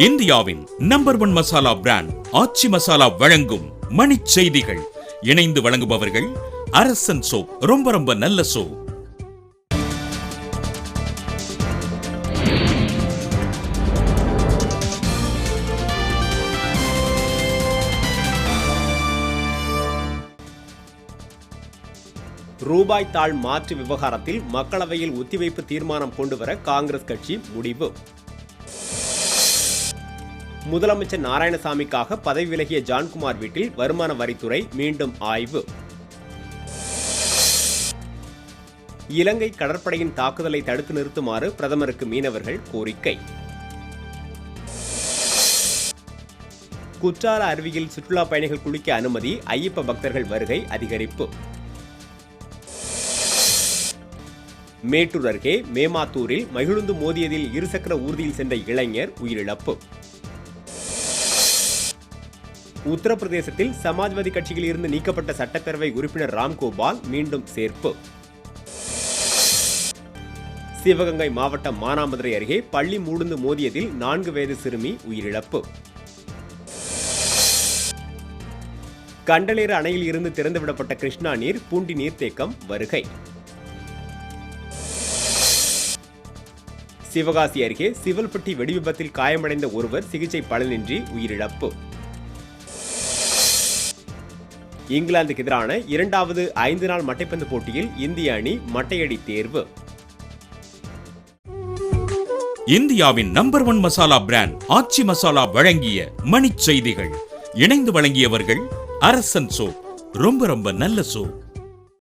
இந்தியாவின் number 1 masala brand ஆச்சி மசாலா வழங்கும் மணிச் செய்திகள். இணைந்து வழங்குபவர்கள் அரசன் சோப். ரொம்ப நல்ல சோப். ரூபாய் தாள் மாற்று விவகாரத்தில் மக்களவையில் ஒத்திவைப்பு தீர்மானம் கொண்டுவர காங்கிரஸ் கட்சி முடிவு. முதலமைச்சர் நாராயணசாமிக்காக பதவி விலகிய ஜான்குமார் வீட்டில் வருமான வரித்துறை மீண்டும் ஆய்வு. இலங்கை கடற்படையின் தாக்குதலை தடுத்து நிறுத்துமாறு பிரதமருக்கு மீனவர்கள் கோரிக்கை. குற்றால அருவியில் சுற்றுலா பயணிகள் குளிக்க அனுமதி, ஐயப்ப பக்தர்கள் வருகை அதிகரிப்பு. மேட்டூர் அருகே மேமாத்தூரில் மகிழுந்து மோதியதில் இருசக்கர ஊர்தியில் சென்ற இளைஞர் உயிரிழப்பு. உத்தரப்பிரதேசத்தில் சமாஜ்வாதி கட்சியில் இருந்து நீக்கப்பட்ட சட்டப்பேரவை உறுப்பினர் ராம்கோபால் மீண்டும் சேர்ப்பு. சிவகங்கை மாவட்டம் மானாமதுரை அருகே பள்ளி மூடுந்து மோதியதில் 4 வயது சிறுமி உயிரிழப்பு. கண்டலேறு அணையில் இருந்து திறந்துவிடப்பட்ட கிருஷ்ணா நீர் பூண்டி நீர்த்தேக்கம் வருகை. சிவகாசி அருகே சிவல்பட்டி வெடிவிபத்தில் காயமடைந்த ஒருவர் சிகிச்சை பலனின்றி உயிரிழப்பு. இங்கிலாந்துக்கு எதிரான 2வது 5 நாள் மட்டைப்பந்து போட்டியில் இந்திய அணி மட்டையடி தேர்வு. இந்தியாவின் நம்பர் 1 மசாலா பிராண்ட் ஆச்சி மசாலா வழங்கிய மணிச் செய்திகள். இணைந்து வழங்கியவர்கள் அரசன் சோப். ரொம்ப நல்ல சோப்.